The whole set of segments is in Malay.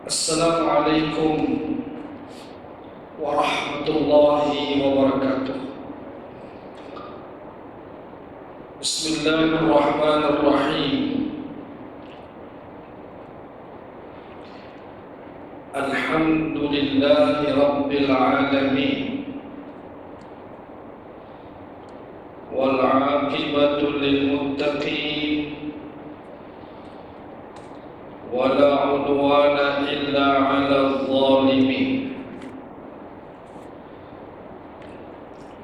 Assalamualaikum warahmatullahi wabarakatuh. Bismillahirrahmanirrahim. Alhamdulillahi rabbil alamin. Wal 'aqibatu lil muttaqin. ولا عدوان إلا على الظالمين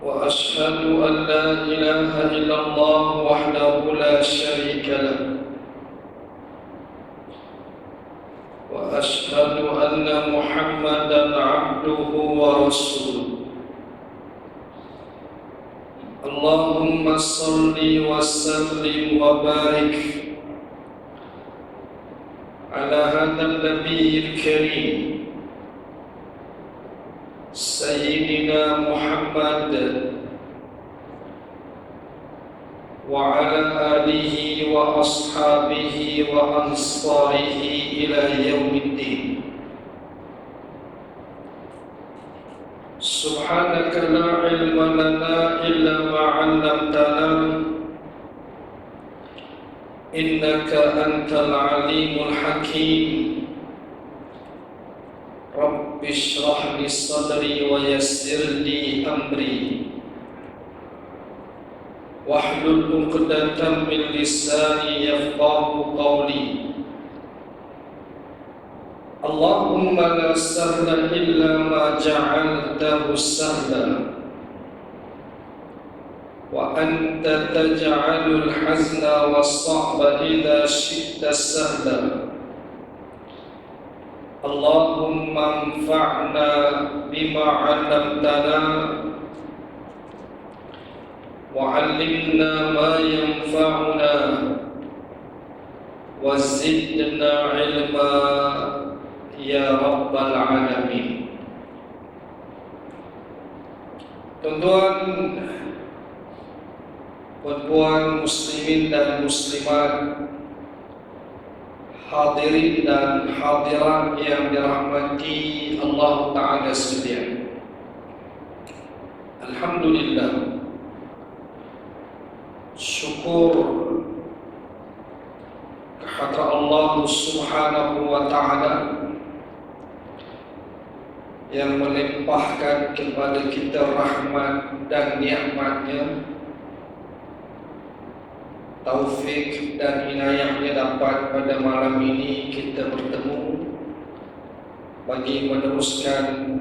وأشهد أن لا إله إلا الله وحده لا شريك له وأشهد أن محمدا عبده ورسوله اللهم صل وسلم وبارك على هذا النبي الكريم سيدنا محمد وعلى آله وأصحابه وأنصاره إلى يوم الدين. سبحانك لا علم لنا إلا ما علمتنا إنك أنت العليم الحكيم. رب اشرح لي صدري ويسر لي أمري واحلل عقدة من لساني يفقهوا قولي. اللهم لا سهل إلا ما جعلته سهلا وأنت تجعل الحزن والصعب إذا شئت سهلا. اللهم انفعنا بما علمتنا وعلمنا ما ينفعنا وزدنا علما يا رب العالمين. Tuan-tuan, puan-puan muslimin dan muslimat, hadirin dan hadirat yang dirahmati Allah Ta'ala sekalian. Alhamdulillah, syukur kehadrat Allah Subhanahu wa Ta'ala yang melimpahkan kepada kita rahmat dan nikmat-Nya, taufik dan inayahnya dapat pada malam ini kita bertemu bagi meneruskan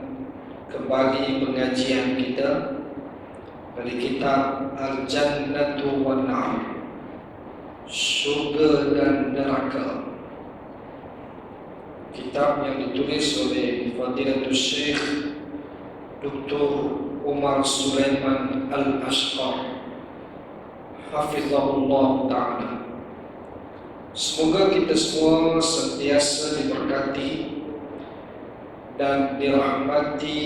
kembali pengajian kita dari kitab Al-Jannatu wan Nar, Syurga dan Neraka. Kitab yang ditulis oleh Fadilatul Syekh Dr. Umar Sulaiman Al-Ashqar Hafizahullah Ta'ala. Semoga kita semua sentiasa diberkati dan dirahmati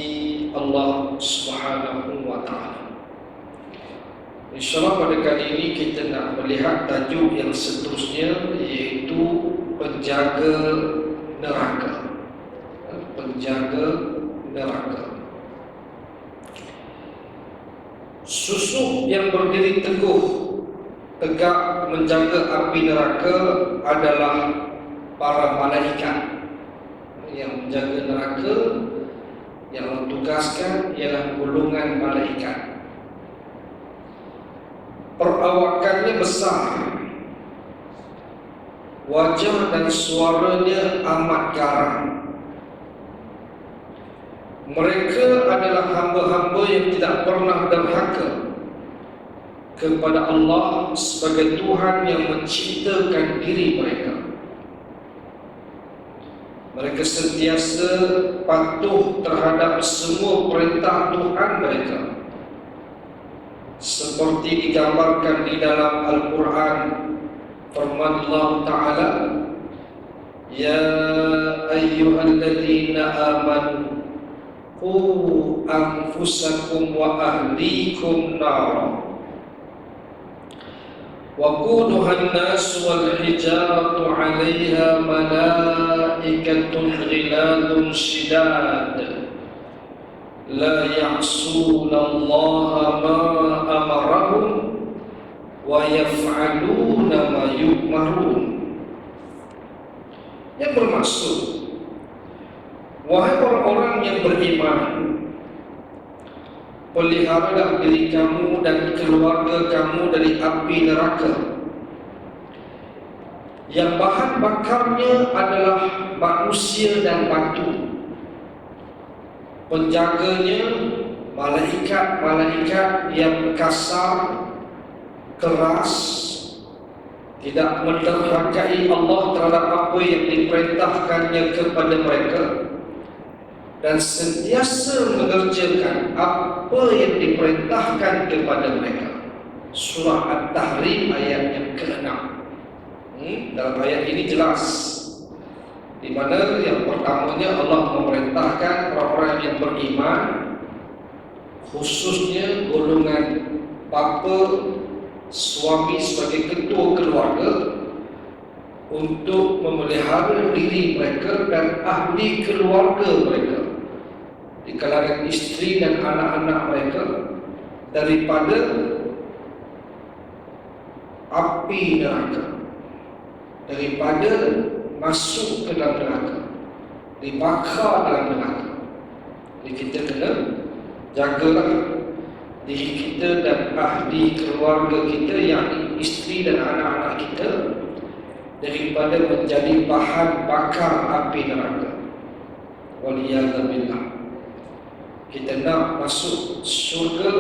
Allah Subhanahu wa Ta'ala. InsyaAllah pada kali ini kita nak melihat tajuk yang seterusnya, iaitu penjaga neraka. Penjaga neraka. Susuh yang berdiri teguh tegak menjaga api neraka adalah para malaikat. Yang menjaga neraka, yang mentugaskan ialah golongan malaikat. Perawakannya besar, wajah dan suaranya amat garang. Mereka adalah hamba-hamba yang tidak pernah derhaka kepada Allah sebagai Tuhan yang menciptakan diri mereka. Mereka sentiasa patuh terhadap semua perintah Tuhan mereka, seperti digambarkan di dalam Al-Quran. Firman Allah Ta'ala, Ya ayyuhalladzina amanu qu anfusakum wa ahlikum nara وقودها الناس والحجارة عليها ملائكة malaikatun ghiladun shidad la ya'sunallaha ma amarahum wa yaf'aluna ma yu'marun. Yang bermaksud, wahai orang-orang yang beriman, peliharalah diri kamu dan keluarga kamu dari api neraka yang bahan bakarnya adalah manusia dan batu. Penjaganya malaikat-malaikat yang kasar, keras, tidak mendurhakai Allah terhadap apa yang diperintahkannya kepada mereka, dan sentiasa mengerjakan apa yang diperintahkan kepada mereka. Surah At-Tahrim ayat yang ke-6. Dalam ayat ini jelas, di mana yang pertamanya Allah memerintahkan orang-orang yang beriman, khususnya golongan bapa, suami sebagai ketua keluarga, untuk memelihara diri mereka dan ahli keluarga mereka di kalangan isteri dan anak-anak mereka daripada api neraka, daripada masuk ke dalam neraka, dibakar dalam neraka. Jadi kita kena jagalah diri kita dan ahli keluarga kita, yang isteri dan anak-anak kita, daripada menjadi bahan bakar api neraka. Waliyadzubillah. Kita nak masuk surga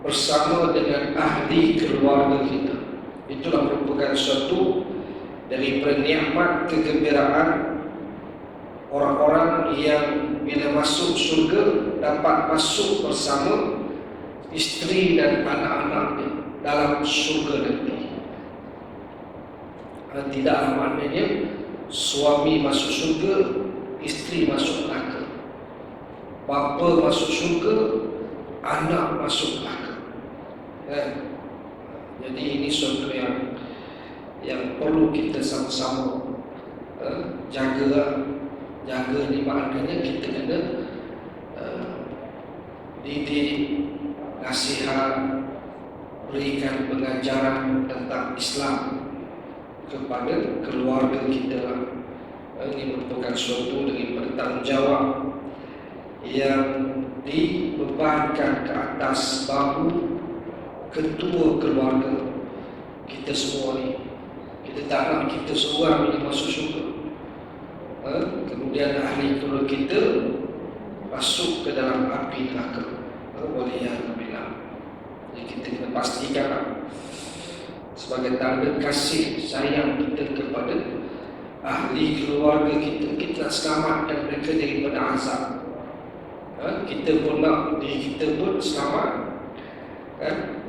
bersama dengan ahli keluarga kita. Itulah merupakan suatu daripada nikmat kegembiraan orang-orang yang bila masuk surga dapat masuk bersama isteri dan anak-anaknya dalam surga nanti. Tidaklah maknanya suami masuk surga, isteri masuk neraka, bapa masuk surga, anak masuk neraka. Jadi ini suatu yang perlu kita sama-sama jaga ni. Maknanya kita kena didik, nasihat, berikan pengajaran tentang Islam kepada keluarga kita. Ini merupakan suatu daripada tanggungjawab yang dibebankan ke atas bahu ketua keluarga kita semua ni. Kita tak nak kita seorang ini masuk syurga, kemudian ahli keluarga kita masuk ke dalam api neraka. Waliyadzubillah. Jadi kita kena pastikan sebagai tanda kasih sayang kita kepada ahli keluarga kita, kita nak selamatkan mereka daripada azab. Kita pun nak diri kita pun selamat,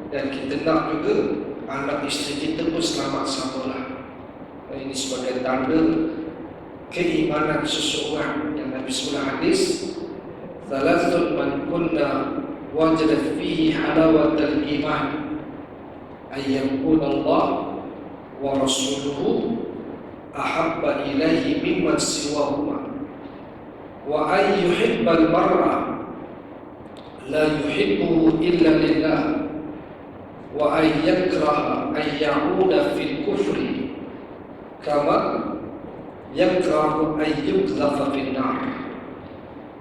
dan kita nak juga anak isteri kita pun selamat samalah. Ini sebagai tanda keimanan seseorang. Yang Nabi sebut hadis, "Thalathun man kunna wajada fihi halawatal iman, ayyakuna Allah wa rasuluhu ahabba ilaihi mimman siwahuma, wa ayyuhibbal mar'a la yuhibbuhu illa lillah, wa ayyakraha ayyauda fil kufri kama yakrahu ayyuqdhafa fin nar."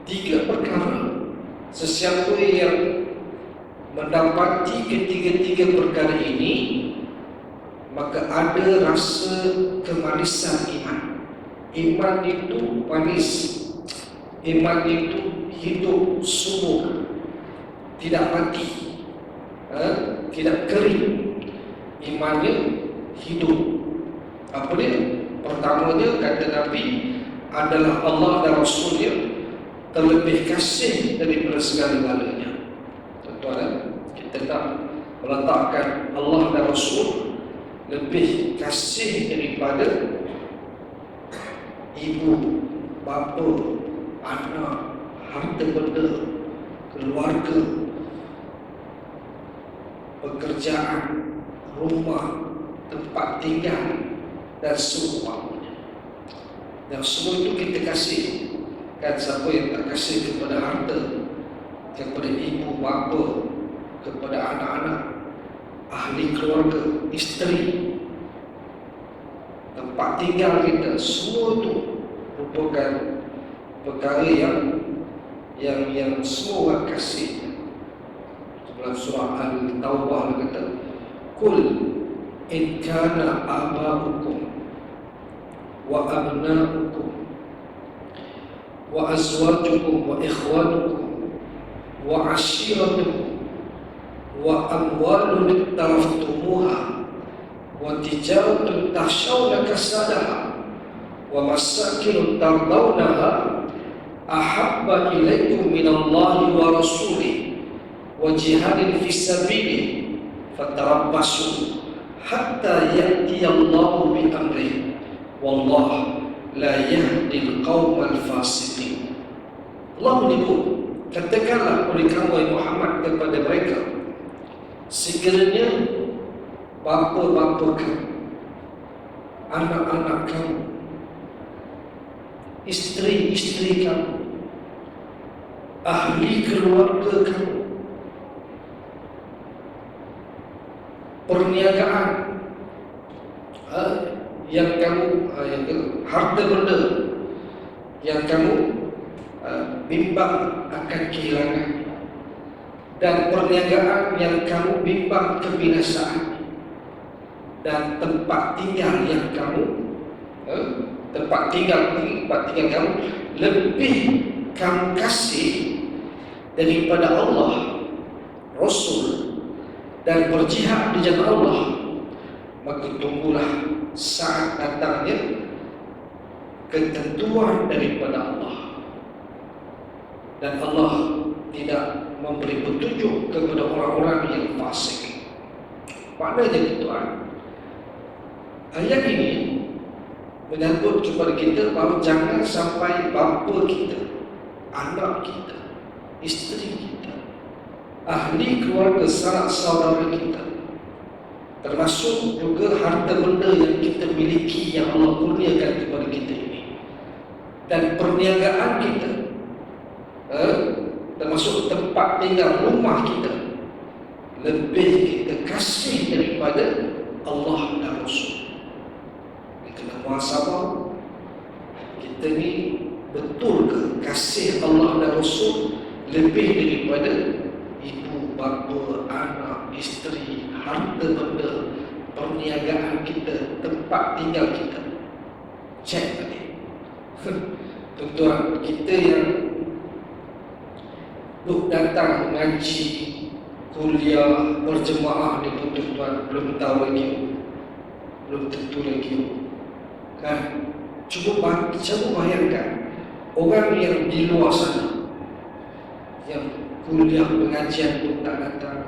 Tiga perkara, sesiapa yang mendapati ketiga-tiga perkara ini, maka ada rasa kemanisan iman. Iman itu manis, iman itu hidup subur, tidak mati, tidak kering. Imannya hidup. Apa dia? Pertamanya kata Nabi adalah Allah dan Rasulnya terlebih kasih daripada segala-galanya. Tuan-tuan, kita nak meletakkan Allah dan Rasul lebih kasih daripada ibu, bapa, anak, harta benda, keluarga, pekerjaan, rumah, tempat tinggal dan seumpamanya. Dan semua itu kita kasih. Kan siapa yang tak kasih kepada harta, kepada ibu bapa, kepada anak-anak, ahli keluarga, isteri, tempat tinggal kita, semua itu merupakan perkara yang semua orang kasih. Dalam surah Al-Taubah kata, "Qul in kana aba'ukum wa abna'ukum wa azwajukum wa ikhwanukum wa ashiratukum wa amwalun iktaraftumuha wa tijaratun takhshawna kasadaha wa masakin tardawnaha ahabba ilaikum minallahi wa rasulih wa jihadin fisabilih fatarabbasu hatta ya'tiyallahu bi amrih wallahu la yahdil qaumal fasiqin." Allah menyebut, katakanlah oleh kamu wahai Muhammad kepada mereka, sekiranya bapa-bapa kamu, anak-anak kamu, isteri-isteri kamu, ahli keluarga kamu, perniagaan yang kamu harta benda yang kamu bimbang akan kehilangan, dan perniagaan yang kamu bimbang kebinasaan, dan tempat tinggal yang kamu tempat tinggal kamu lebih kamu kasih daripada Allah, Rasul, dan berjihad di jalan Allah, maka tunggulah saat datangnya ketentuan daripada Allah, dan Allah tidak memberi petunjuk kepada orang-orang yang fasik. Maknanya tuan, ayat ini menyambut kepada kita bahawa jangan sampai bapa kita, anak kita, isteri kita, ahli keluarga, sanak saudara kita, termasuk juga harta benda yang kita miliki yang Allah kurniakan kepada kita ini, dan perniagaan kita, termasuk tempat tinggal rumah kita, lebih kita kasih daripada Allah dan Rasul. Kita kena muhasabah, kita ni betul ke kasih Allah dan Rasul lebih daripada ibu, bapa, anak, isteri, harta benda, perniagaan kita, tempat tinggal kita. Cek balik. Tuan-tuan, kita yang datang mengaji, kuliah, berjemaah ni pun tuan-tuan belum tahu lagi, belum tentu lagi. Kan? Cuba bayangkan orang yang di luar sana, yang kuliah pengajian pun tak datang,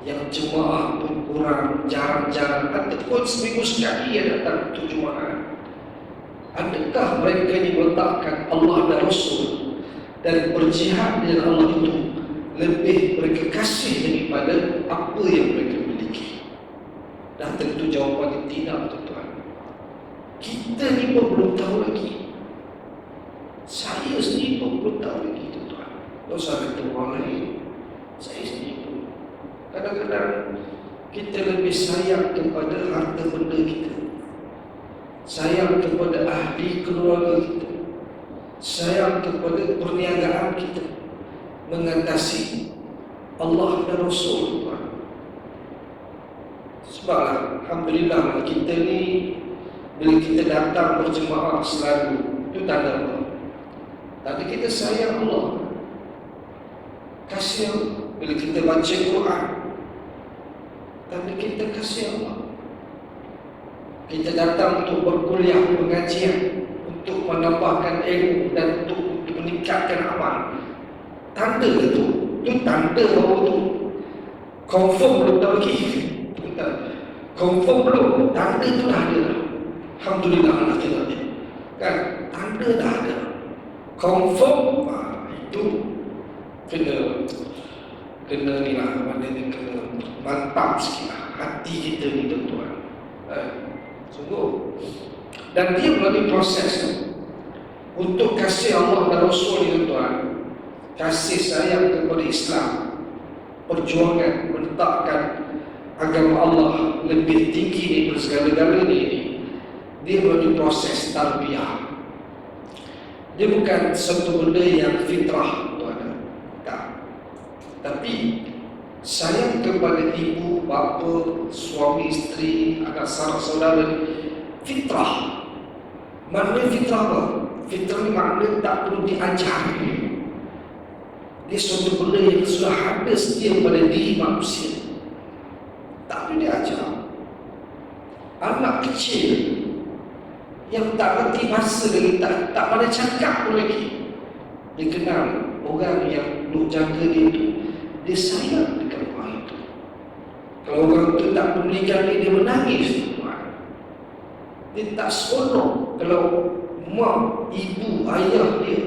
yang jemaah pun kurang, jarang-jarang, ataupun seminggu sekali dia datang untuk jemaah. Adakah mereka ini meletakkan Allah dan Rasul dan berjihad dengan Allah itu lebih mereka kasih daripada apa yang mereka miliki? Dan tentu jawapannya tidak, tuan-tuan. Kita ni pun belum tahu lagi. Saya sendiri pun belum tahu lagi, tuan-tuan. Tak usah kata orang lain, saya sendiri pun. Kadang-kadang kita lebih sayang kepada harta benda kita, sayang kepada ahli keluarga kita, sayang kepada perniagaan kita, mengatasi Allah dan Rasul, tuan. Sebablah alhamdulillah kita ni bila kita datang berjemaah selalu, itu tanda apa? Tadi kita sayang Allah, kasih Allah. Bila kita baca Quran, tanda kita kasih Allah. Kita datang untuk berkuliah, pengajian, untuk menambahkan ilmu dan untuk meningkatkan amal. Tanda itu tanda bahawa itu confirm belum tahu lagi. Confirm belum, tanda itu dah ada. Alhamdulillah Allah tengok ni. Kan, tanda dah ada. Confirm, itu kena ni lah, maknanya kena mantap sikit lah hati kita ni, tuan-tuan. Sungguh Dan dia melalui proses untuk kasih Allah dan Rasul ni tuan, kasih sayang kepada Islam, perjuangan menetapkan agama Allah lebih tinggi daripada segala-galanya ini. Dia melalui proses tarbiyah. Dia bukan satu benda yang fitrah, tuan. Tak. Tapi sayang kepada ibu, bapa, suami, isteri, anak saudara, fitrah. Maknanya fitrah apa? Fitrah ni maknanya tak perlu diajar. Dia suatu benda yang sudah ada sedia pada diri manusia, tak perlu diajar. Anak kecil yang tak berhenti bahasa lagi, tak pada cakap pun lagi, dia kenal orang yang duk jaga dia tu, dia sayang dekat orang itu. Kalau orang tu tak pedulikan dia, dia menangis. Dia tak seronok kalau mak, ibu, ayah dia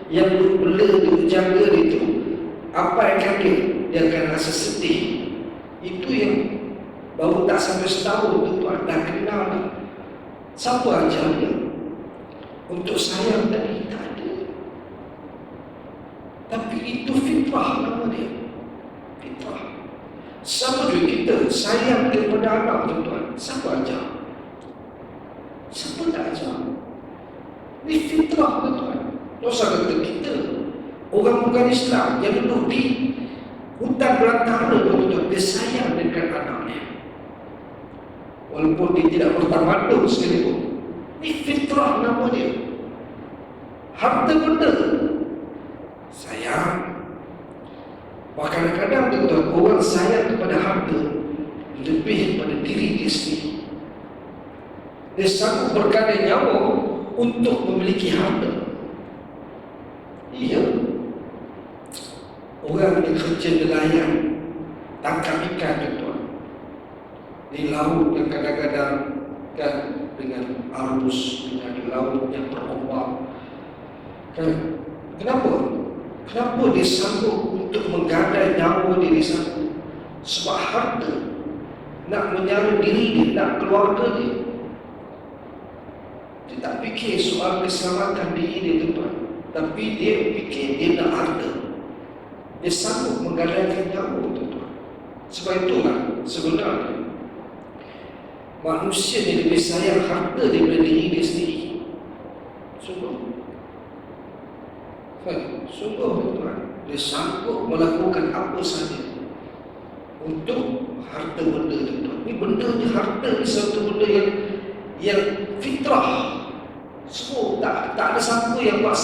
yang duk bela dia, jaga dia tu abaikan dia akan rasa sedih. Itu yang baru tak sampai setahun tu tuan, dah kenal dah. Siapa ajar dia untuk sayang tadi? Tak ada. Tapi itu fitrah nama dia, fitrah. Sama juga kita sayang kepada anak tuan-tuan. Siapa ajar? Siapa tak ajar? Ini fitrah tuan-tuan. Dosa kata kita orang bukan Islam yang duduk di hutan belantara tuan-tuan, dia sayang dengan anaknya walaupun dia tidak bertamadun sekalipun. Ini fitrah nama dia. Harta benda sayang. Bahkan kadang tuan-tuan, orang sayang kepada harta lebih daripada diri dia sendiri. Dia sanggup bergadai nyawa untuk memiliki harta. Iya. Orang yang kerja nelayan, tangkap ikan tuan-tuan, di laut yang kadang-kadang kan dengan arus, dengan laut yang berombak kan. Kenapa dia sanggup untuk menggadai nyawa diri sana? Sebab harta. Nak menyara diri dia, nak keluarga dia. Dia tak fikir soal keselamatan diri dia tuan, tapi dia fikir dia nak harta. Dia sanggup menggadaikan nyawa tuan. Sebab itulah sebenarnya manusia ni lebih sayang harta daripada diri dia sendiri. Sungguh tuan, dia sanggup melakukan apa saja untuk harta benda tuan. Ini benda ni, harta ni satu benda yang fitrah. Semua tak ada siapa yang buat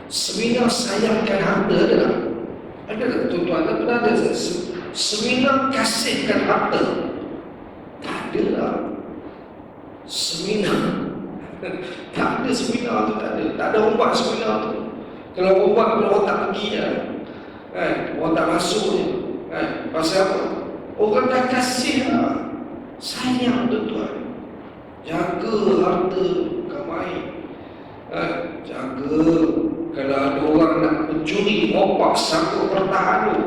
seminar sayangkan harta. Ada tak tuan-tuan? Ada seminar kasihkan harta? Tak ada lah seminar. Tak ada seminar tu, tak ada obat seminar tu. Kalau obat, kalau orang tak pergi kan, orang tak masuk je kan. Pasal apa? Orang dah kasih lah, sayang tuan-tuan. Jaga harta kamai, jaga. Kalau ada orang nak mencuri, opak, sanggup bertahan tu.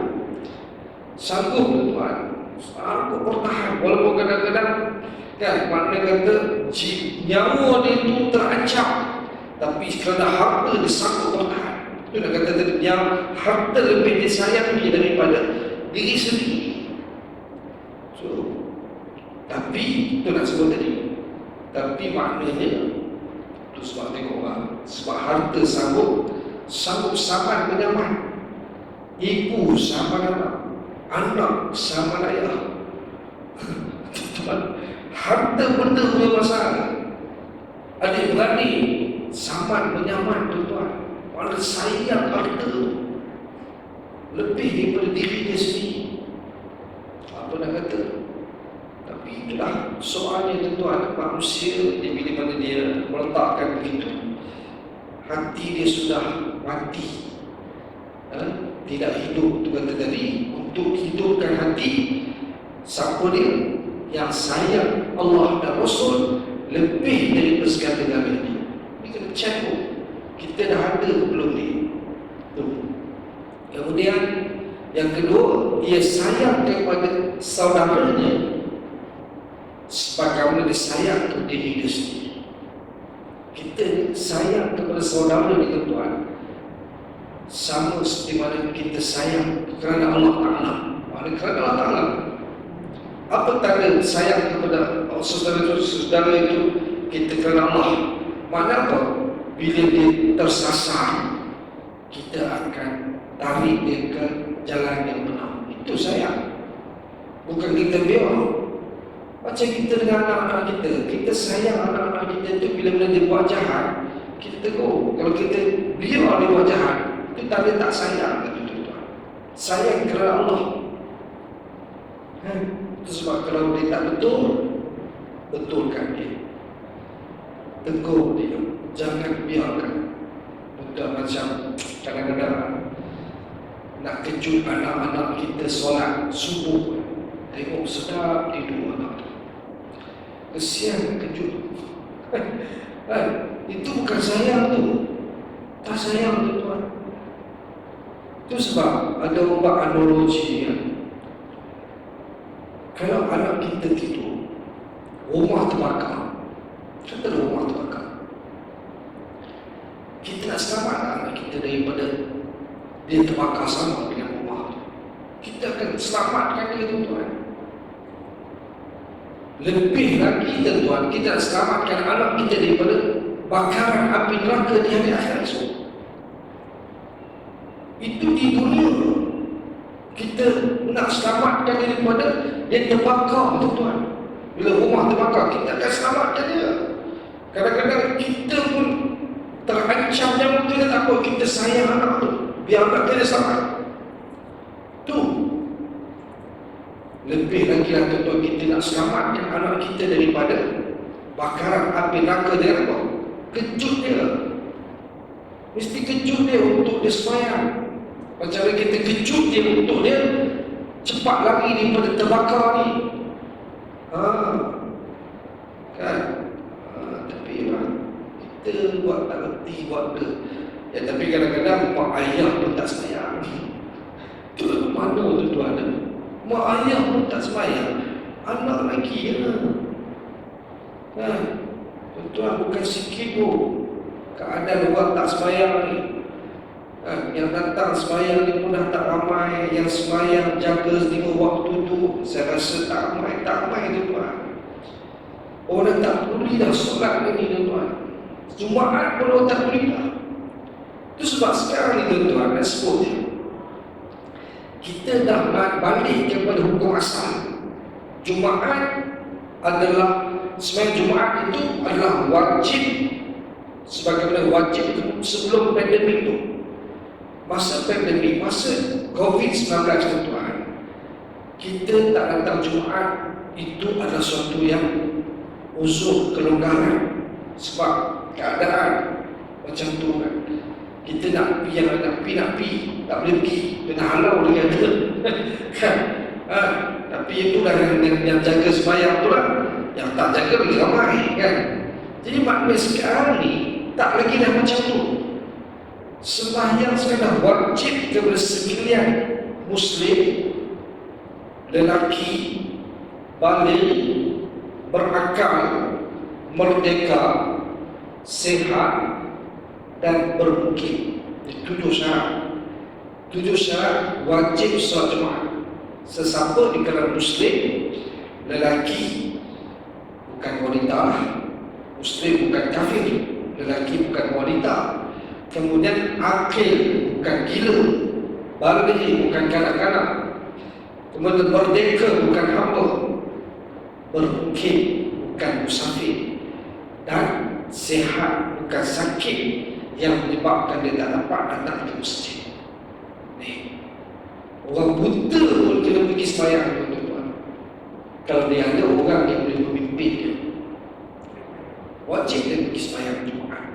Sanggup tuan, sanggup bertahan. Walaupun kadang-kadang kan, makna kata nyawa dia tu terancam, tapi kerana harta dia sanggup bertahan. Itu nak kata tadi, yang harta lebih disayangi daripada diri sendiri. So, tapi itu nak sebut tadi. Tapi maknanya itu sebab tengok orang, sebab harta sanggup saman menyaman. Ibu saman anak saman ayah. Harta benda punya masalah. Adik-beradik saman menyaman tuan-tuan. Mana sayang harta lebih daripada diri dia sendiri. Apa nak kata? Tapi itulah soalnya tuan-tuan. Manusia dia bila mana dia meletakkan begitu, hati dia sudah mati, tidak hidup. Tu kata tadi, untuk hidupkan hati, siapa dia? Yang sayang Allah dan Rasul lebih daripada segala-galanya. Ini kena cek pun, kita dah ada belum ni. Kemudian yang kedua, ia sayang kepada saudaranya sebagaimana dia sayang ke diri dia sendiri. Kita sayang kepada saudara ni tuan-tuan, sama seperti mana kita sayang kerana Allah Ta'ala. Kerana Allah Ta'ala. Apa tanda sayang kepada saudara itu kita kerana Allah? Makna apa? Bila dia tersasar, kita akan tarik dia ke jalan yang benar. Itu sayang. Bukan kita biar. Macam kita dengan anak-anak kita. Kita sayang anak-anak kita itu bila dia buat jahat, kita tegur. Kalau kita biar dia buat jahat, itu tanda tak sayang. Sayang kerana Allah. Itu sebab kalau dia tak betul, betulkan dia. Tegur dia. Jangan biarkan. Bukan macam kadang-kadang nak kejut anak-anak kita solat subuh, tengok sedap tidur anak. Kesian kejut. Itu bukan sayang tu. Tak sayang tu tuan. Itu sebab ada ubat analogi ya. Kalau anak kita tidur, rumah terbakar, kata rumah terbakar, kita nak selamatkan anak kita daripada dia terbakar sama dengan rumah. Kita akan selamatkan dia tuan. Lebih lagi tuan, kita nak selamatkan anak kita daripada bakaran api neraka di hari akhirat esok. Itu di dunia. Kita nak selamatkan dia daripada dia terbakar tuan. Bila rumah terbakar, kita akan selamatkan dia. Kadang-kadang kita pun terancam nyawa kita, tak apa, kita sayang anak tu, biar anak kita selamat. Tu lebih lagi lah tuan, kita nak selamatkan anak kita daripada bakaran api neraka dia apa? Kejut dia. Mesti kejut dia untuk dia sembahyang. Macam mana kita kejut dia untuk dia cepat lagi daripada terbakar ni. Kan? Tapi kita buat tak reti buat dia. Ya, tapi kadang-kadang mak ayah pun tak sembahyang. Itu mana tu tuan? Mak ayah pun tak sembahyang, anak lagi ya. Tuan, bukan sikit pun keadaan orang tak sembahyang ni. Yang datang sembahyang ni pun dah tak ramai. Yang sembahyang jaga 5 waktu tu, saya rasa tak ramai tu tuan. Orang tak peduli dah solat ni tuan. Jumaat pun orang tak peduli dah. Itu sebab sekarang ni tuan, nak sebut dia, kita dah balik kepada hukum asal. Jumaat adalah, sembahyang Jumaat itu adalah wajib, sebagaimana wajib itu sebelum pandemik itu. Masa pandemik, masa COVID-19 tuan, kita tak datang Jumaat, itu adalah suatu yang uzur kelonggaran. Sebab keadaan macam tu kan. Kita nak pergi, yang nak pergi, tak boleh pergi, kena halau dia kata. Kan? Tapi itulah yang jaga sembahyang tu lah. Yang tak jaga lagi ramai kan. Jadi maknanya sekarang ni tak lagi dah macam tu. Sembahyang sekarang wajib kepada sekalian Muslim, lelaki, balik, berakal, merdeka, sehat dan bermukim. 7 syarat. 7 syarat wajib solat Jumaat. Sesiapa di kalangan Muslim, lelaki bukan wanita, Muslim bukan kafir, lelaki bukan wanita, kemudian akil bukan gila, balik bukan kanak-kanak, kemudian merdeka bukan hamba, bermukim bukan musafir, dan sehat bukan sakit yang menyebabkan dia tak dapat datang ke masjid. Ni, orang buta pun kena pergi sembahyang tuan-tuan. Kalau dia ada orang yang boleh memimpin dia, wajib dia pergi sembahyang Jumaat.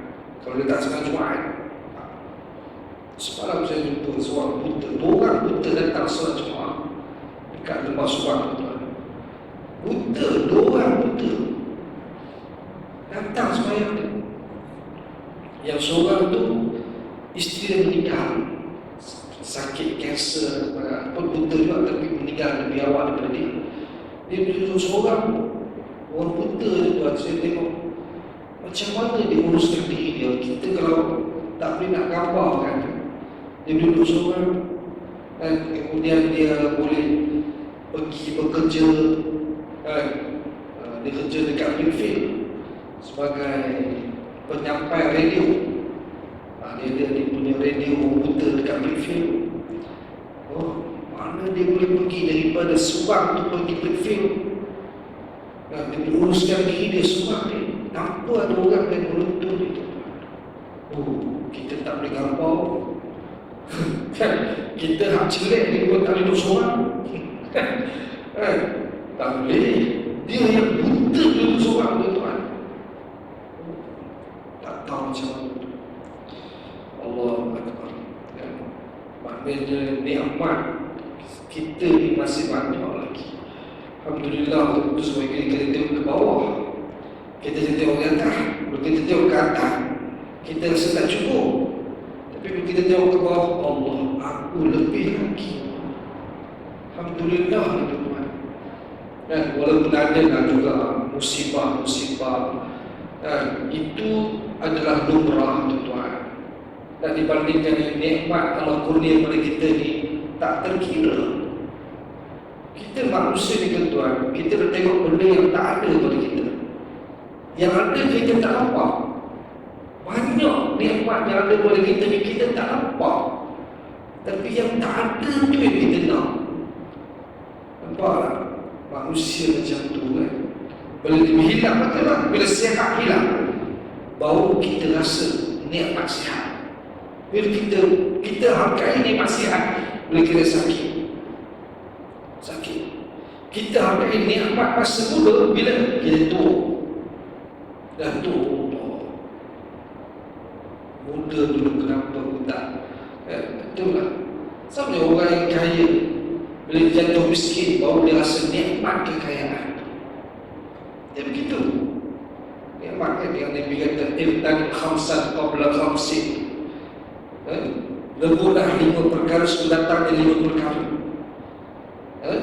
Kalau dia tak sembahyang Jumaat, semalam saya jumpa seorang buta, 2 orang buta datang solat Jumaat dekat lembah Subang tuan. Buta, 2 orang buta datang sembahyang dia. Yang seorang tu isteri dia meninggal, sakit kanser, pun buta juga tapi meninggal lebih awal daripada dia. Dia duduk seorang, orang buta tu tuan. Saya tengok Macam mana dia uruskan diri dia? Kita kalau tak boleh nak gambar kan, dia duduk seorang kan, kemudian dia boleh pergi bekerja kan, dia kerja dekat Greenfield sebagai penyampai radio. Dia punya radio komputer dekat Greenfield. Oh, mana dia boleh pergi daripada Subang tu pergi Greenfield, dia uruskan diri dia Subang ni. Tanpa ada orang yang menonton itu. Oh, kita tak boleh gambar kan, kita hak celek ni pun tak boleh duduk seorang kan, tak boleh. Dia yang buta duduk seorang tu tuan. Tak tahu macam mana. Allah Akbar kan? Maknanya nikmat kita ni masih banyak lagi. Alhamdulillah, itu sebagai kita tengok ke bawah, kita tengok ke atas. Kalau kita tengok ke atas, kita rasa tak cukup. Tapi bila kita tengok ke bawah, Allah, aku lebih lagi. Alhamdulillah itu tuan. Dan walaupun ada juga musibah-musibah, itu adalah lumrah tuan. Dan dibandingkan dengan nikmat Allah kurnia pada kita ni tak terkira. Kita manusia ni tuan, kita dah tengok benda yang tak ada pada kita. Yang ada kita tak nampak. Banyak nikmat yang ada pada kita ni kita tak nampak. Tapi yang tak ada tu yang kita nak. Nampak tak? Manusia macam tu kan. Bila dia hilang, betul. Bila sihat hilang, baru kita rasa nikmat sihat. Bila kita hargai nikmat sihat, bila kita sakit. Kita hargai nikmat masa muda bila kita tua. Dah tua. Muda dulu kenapa tak? Betul lah. Sama orang yang kaya, bila dia jatuh miskin, baru dia rasa nikmat kekayaan. Dia begitu. Nikmat kan yang Nabi kata, Irtan khamsan qabla khamsin. Lebulah 5 perkara sebelum datangnya 5 perkara.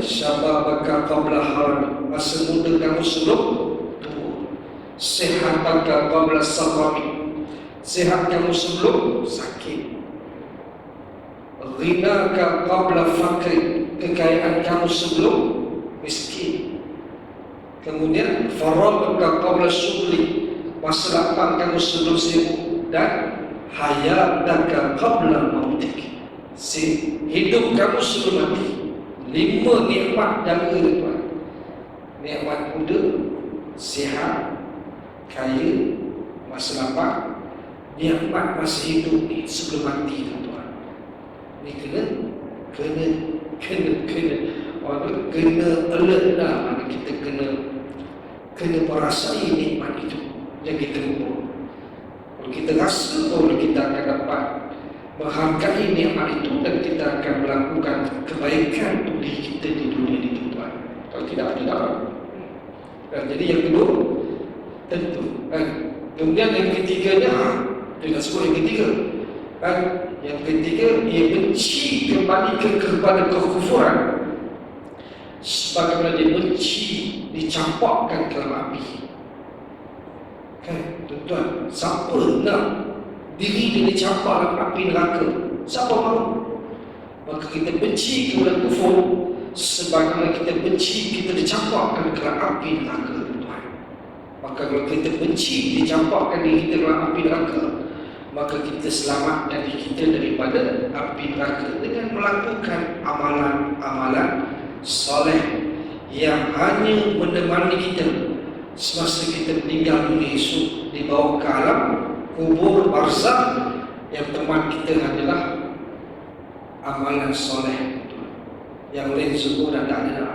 Syababaka qabla haram, masa muda kamu sebelum tua. Sehataka qabla saqami, sehat kamu sebelum sakit. Ghinaka qabla fakri, kekayaan kamu sebelum miskin. Kemudian faragaka qabla syughli, masa lapang kamu sebelum sibuk. Dan hayataka qabla mautik, hidup kamu sebelum mati. 5 nikmat jaga tuan. Nikmat muda, sihat, kaya, masa lapang. Nikmat masa hidup ni sebelum mati tuan. Ni kena alert dah. Mana kita kena merasai nikmat itu yang kita lupa. Kalau kita rasa, baru kita akan dapat menghargai nikmat itu dan kita akan melakukan kebaikan untuk diri kita di dunia ini tuan. Kalau tidak. Jadi yang kedua tentu. Kemudian yang ketiganya, kita sebut yang ketiga. Yang ketiga, ia benci kembali kepada kekufuran. Sebagaimana dia benci dicampakkan ke dalam api. Tuan-tuan, siapa nak diri dia dicampak dalam api neraka? Siapa mahu? Maka kita benci kepada kufur sebagaimana kita benci kita dicampakkan ke dalam api neraka tuan. Maka kalau kita benci dicampakkan diri kita dalam api neraka, maka kita selamatkan diri kita daripada api neraka dengan melakukan amalan-amalan soleh yang hanya menemani kita semasa kita meninggal dunia esok di bawah ke alam kubur barzakh. Yang teman kita adalah amalan soleh. Yang lain semua dah tak ada.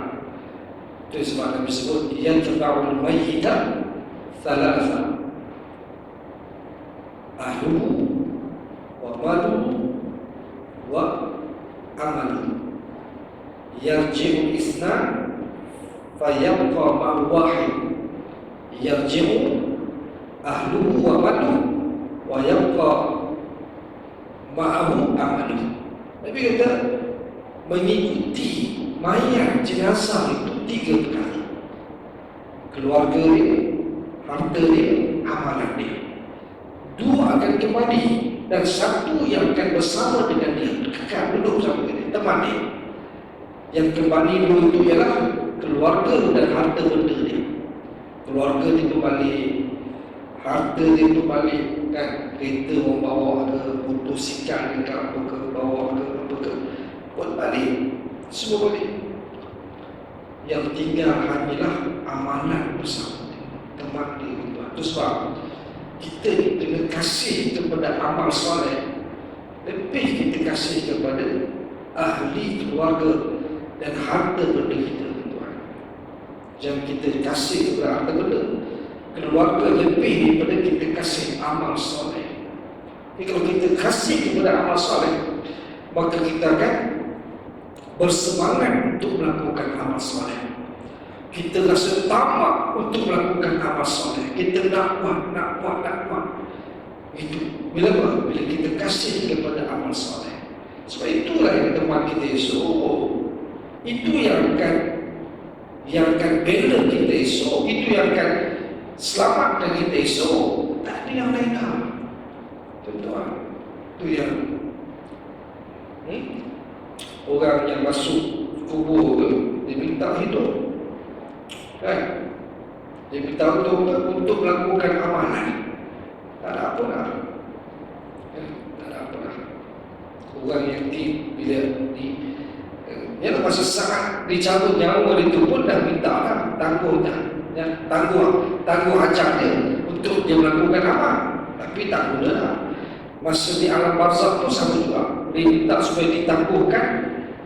Itu sebab Nabi sebut yatba'ul mayyita thalatha, ahluhu wa maluhu wa amaluhu. Yarji'ul isnan fayabqa ma'al wahid, yarji'u ahluhu wa maluhu wa yabqa ma'ahu amaluhu. Nabi kata mengikuti mayat jenazah itu 3 perkara: keluarga dia, harta dia, amalan dia. akan kembali, dan satu yang akan bersama dengan dia, kekal duduk bersama dia, teman dia. Yang kembali dulu itu ialah keluarga dan harta benda dia. Keluarga dia kembali, harta dia kembali, kan? Kereta membawa ke, motosikal ke apa ke, bawa ke apa ke, buat balik, semua balik. Yang tinggal hanyalah amalan bersama dia, teman dia. Itu sebab kita ni dengan kasih kepada amal soleh, lebih kita kasih kepada ahli keluarga dan harta benda kita, tuan. Jangan kita kasih kepada harta benda keluarga lebih daripada kita kasih amal soleh. Jadi kalau kita kasih kepada amal soleh, maka kita akan bersemangat untuk melakukan amal soleh. Kita rasa tamak untuk melakukan amal soleh. Kita nak buat. Itu bila apa? Bila kita kasih kepada amal soleh. Sebab itulah yang teman kita esok. Itu yang akan bela kita esok. Itu yang akan selamatkan kita esok. Tak ada yang lain dah. Tuan-tuan, itu yang orang yang masuk kubur dia minta hidup, kan? Dia minta untuk melakukan amalan. Tak ada apa dah. Tak ada apa dah. Orang yang bila yang masa saat dicabut nyawa itu pun dah minta dah, tangguh hajat dia untuk dia melakukan amal, tapi tak guna dah. Masa di alam barzakh tu sama juga, dia minta supaya ditangguhkan,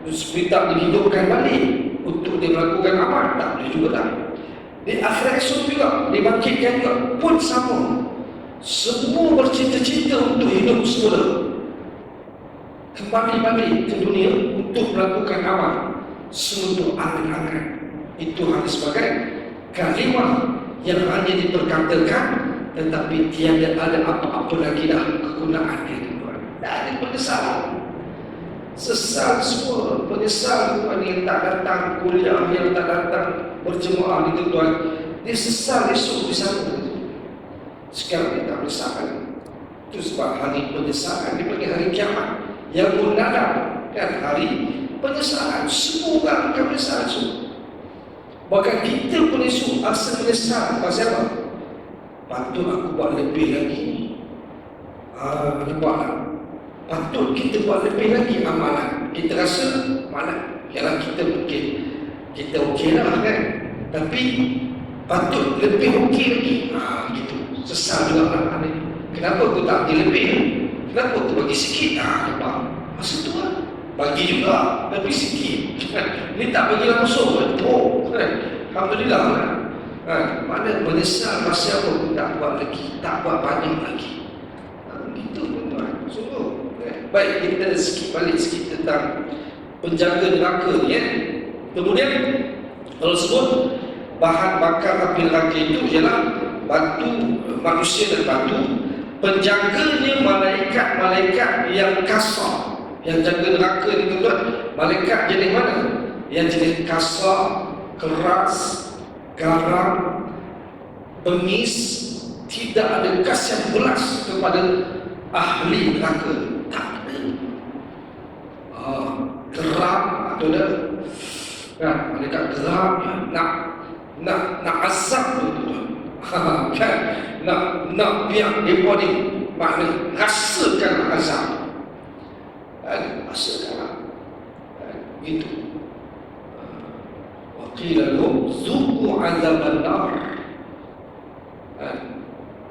minta dihidupkan balik untuk dia melakukan amal, tak boleh juga dah. Di akhirat esok juga dibangkitkan juga, pun sama. Semua bercita-cita untuk hidup semula, kembali balik ke dunia untuk melakukan amal, semua untuk akhirat. Itu hanya sebagai kalimah yang hanya diperkatakan, tetapi tiada ada apa-apa lagi dah kegunaannya. Tak ada penyesalan. Sesal semua, penyesal tuan yang tak datang kuliah, yang tak datang berjemaah itu tuan. Dia sesal esok di sana. Sekarang dia tak menyesal. Itu sebab hari penyesalan dipanggil hari kiamat. Yang mendadak, kan, hari penyesalan. Semua orang akan menyesal esok. Bahkan kita pun esok asal menyesal. Pasal apa? Patut aku buat lebih lagi. Nampaklah. Patut kita buat lebih lagi amalan. Kita rasa malah ialah kita mungkin kita okey lah, kan, tapi patut lebih okey lagi. Gitu. Sesal juga lah. Kenapa aku tak bagi lebih? Kenapa aku bagi sikit? Nampak? Masa tu kan bagi juga, tapi sikit. Ni tak bagi langsung. Alhamdulillah kan. Mana menyesal pasal apa aku tak buat lagi, tak buat banyak lagi. Gitu tuan-tuan. Sungguh. Baik, kita sikit balik sikit tentang penjaga neraka ni, ya. Kemudian kalau sebut bahan bakar api neraka itu ialah batu, manusia dan batu. Penjaganya malaikat-malaikat yang kasar. Yang jaga neraka ni tuan-tuan, malaikat jenis mana? Yang jenis kasar, keras, garam, bengis, tidak ada kasih belas kepada ahli neraka. Tak ada. Geram atau dah, malaikat geram, nak azab tu, kan? Nak biar mereka ni makna rasakan azab, rasakan, gitu. Waqila lahum zuqu azaban nar.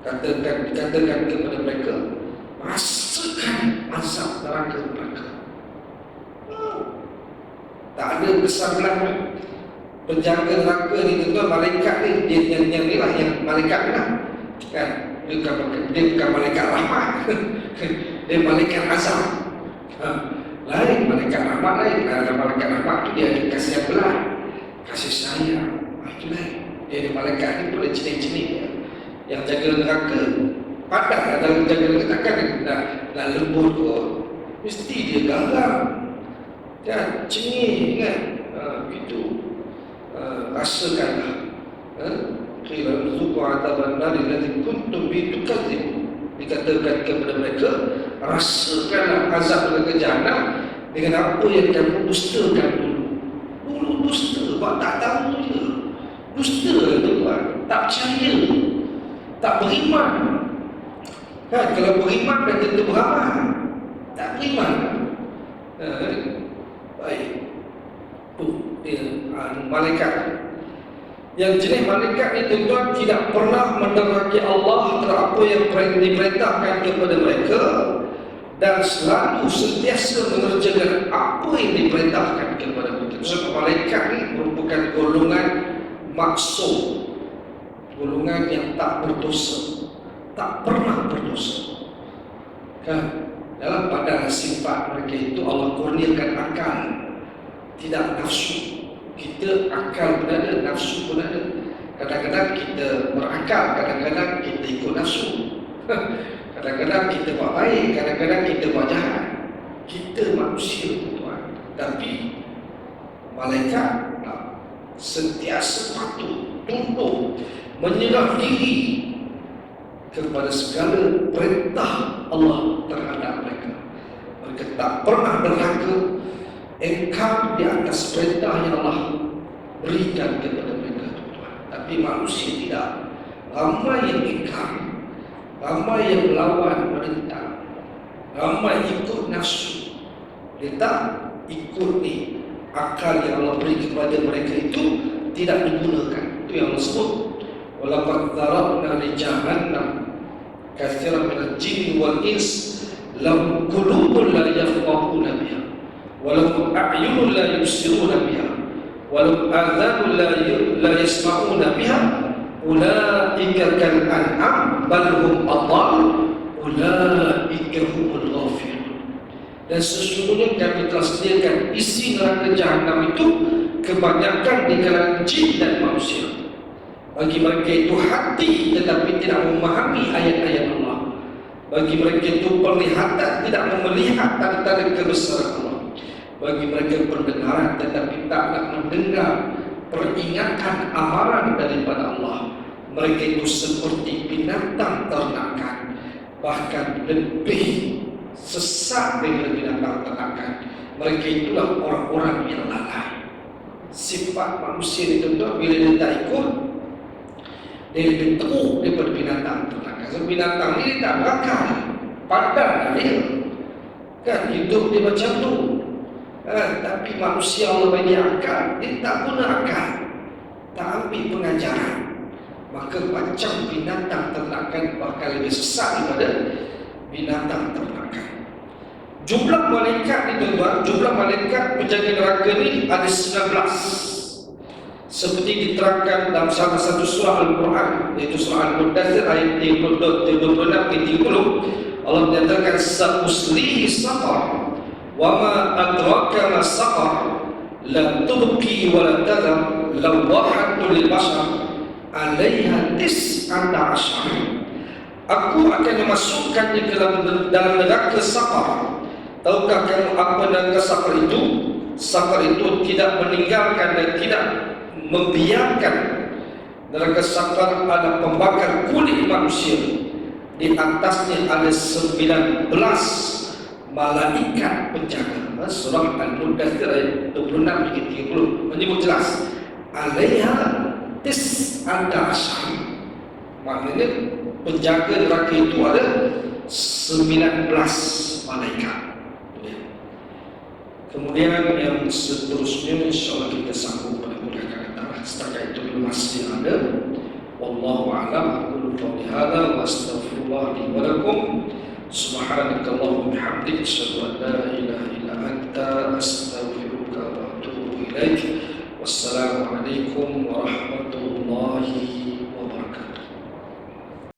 Dikatakan kepada mereka, rasakan azab neraka. Tak ada kesalahan. Penjaga neraka ni tuan-tuan, malaikat ni dia yang ni lah, yang malaikat ni lah, kan? Dia bukan malaikat rahmat. Dia malaikat azab. Lain malaikat rahmat, lain. Malaikat rahmat tu dia ada kasih belah, kasih sayang. Itu lain. Dia ada malaikat ni boleh jenis-jenis yang jaga neraka. Padat dalam jaga neraka, takkan nak lembut kot. Mesti dia garam, kan, cengih, kan, gitu. Rasakanlah. Qila zuqu 'adzaban nar allati kuntum bihi tukadzibun. dikatakan kepada mereka, rasakanlah azab neraka jahanam dengan apa yang kamu dustakan dulu. Dulu dusta, buat tak tahu je. Dusta tuan, tak percaya, tak beriman. Kan, kalau beriman dah tentu beramal. Tak beriman. Baik. Dia malaikat. Yang jenis malaikat ni tuan tidak pernah menderhaki Allah terhadap apa yang diperintahkan kepada mereka dan selalu sentiasa mengerjakan apa yang diperintahkan kepada mereka. Sebab malaikat ni merupakan golongan maksum, golongan yang tak berdosa, tak pernah berdosa. Kan? Dalam pandangan sifat mereka itu Allah kurniakan akal, tidak nafsu. Kita akal pun ada, nafsu pun ada. Kadang-kadang kita berakal, kadang-kadang kita ikut nafsu. Kadang-kadang kita buat baik, kadang-kadang kita buat jahat. Kita manusia tuan. Tapi malaikat sentiasa patuh, tunduk, menyerah diri kepada segala perintah Allah terhadap mereka. Mereka tak pernah derhaka, engkau di atas perintah yang Allah berikan kepada mereka, tuan. Tapi manusia tidak. Ramai yang ingkar, ramai yang melawan perintah, ramai ikut nafsu. Dia tak ikut ni akal yang Allah beri kepada mereka itu tidak digunakan. Itu yang Allah sebut. Walaqad dharabna li jahannam katsiran minal jinni wal ins lahum qulubun la yafqahuna biha walahum a'yunun la yubsiruna biha walahum adhanun la yasma'una biha ulaika kal an'am bal hum adall ulaika humul ghafilun. Dan sesungguhnya kami telah sediakan isi neraka jahanam itu kebanyakan di kalangan jin dan manusia. Bagi mereka itu hati tetapi tidak memahami ayat-ayat Allah. Bagi mereka itu penglihatan tidak melihat tanda-tanda kebesaran Allah. Bagi mereka pendengaran tetapi tak nak mendengar peringatan amaran daripada Allah. Mereka itu seperti binatang ternakan, bahkan lebih sesat daripada binatang ternakan. Mereka itulah orang-orang yang lalai. Sifat manusia itu bila dia tak ikut, dia lebih teruk daripada binatang ternakan. Sebab binatang ni dia tak berakal, padan dia kan, hidup dia macam tu. Tapi manusia Allah bagi akal, dia tak guna akal, tak ambil pengajaran. Maka macam binatang ternakan, bahkan lebih sesat daripada binatang ternakan. Jumlah malaikat ni tuan-tuan, jumlah malaikat penjaga neraka ni ada 19. Seperti diterangkan dalam salah satu surah Al-Quran, iaitu surah Al-Mudaththir ayat 36-30. Allah menyatakan sa'uslihi saqar wa ma adraka ma saqar la tubqi wa la tadhar lawahatun lil bashar 'alaiha 19. Aku akan memasukkannya ke dalam neraka saqar. Tahukah kamu apa neraka saqar itu? Saqar itu tidak meninggalkan dan tidak membiarkan. Neraka saqar ada pembakar kulit manusia. Di atasnya ada 19 malaikat penjaga. Surah Al-Mudaththir ayat 26-30 menyebut jelas, alaiha 19. Maknanya penjaga neraka itu ada 19 malaikat. Kemudian yang seterusnya insyaAllah kita sambung pada kuliah akan datang. Setakat itu masih ada. Wallahu a'lam. Aqulu qawli hadza wa astaghfirullah li wa lakum. Subhanakallahumma bihamdika asyhadu an la ilaha illa anta astaghfiruka wa atubu ilaik. Wassalamu alaikum warahmatullahi wabarakatuh.